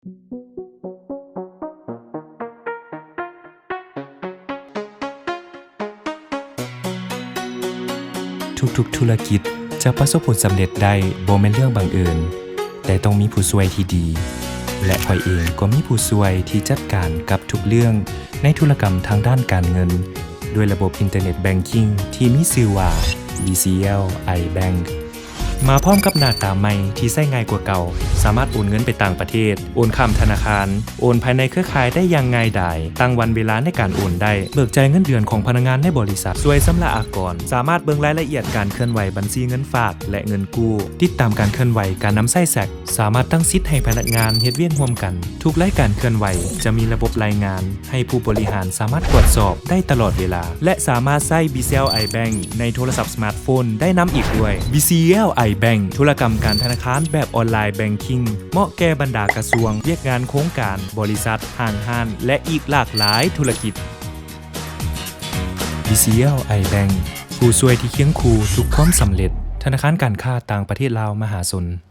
ทุกๆธุรกิจจะประสบผลสำเร็จได้บ่แม่นเรื่องบังเอิญแต่ต้องมีผู้ช่วยที่ดีและข้อยเองก็มีผู้ช่วยที่จัดการกับทุกเรื่องในธุรกรรมทางด้านการเงินด้วยระบบอินเทอร์เน็ตแบงกิ้งที่มีชื่อว่า BCL iBank มาพร้อมกับหน้าตาใหม่ที่ใช้ง่ายกว่าเก่าสามารถโอนเงินไปต่างประเทศโอนข้ามธนาคารโอนภายในเครือข่ายได้อย่างง่ายดายตั้งวันเวลาในการโอนได้เบิกจ่ายเงินเดือนของพนักงานในบริษัทช่วยสำระอากรสามารถเบิ่งรายละเอียดการเคลื่อนไหวบัญชีเงินฝากและเงินกู้ติดตามการเคลื่อนไหวการนำไส้แสกสามารถตั้งสิทธิ์ให้พนักงานเฮ็ดเวียนร่วมกันทุกรายการเคลื่อนไหวจะมีระบบรายงานให้ผู้บริหารสามารถตรวจสอบได้ตลอดเวลาและสามารถใช้ BCL iBank ในโทรศัพท์สมาร์ทโฟนได้นำอีกด้วย BCL iBank ธุรกรรมการธนาคารแบบออนไลน์แบงกิ้งเหมาะแก่บรรดากระทรวงเรียกงานโครงการบริษัทห้างและอีกหลากหลายธุรกิจ BCL iBank ผู้ช่วยที่เคียงคู่ทุกความสำเร็จธนาคารการค้าต่างประเทศลาวมหาชน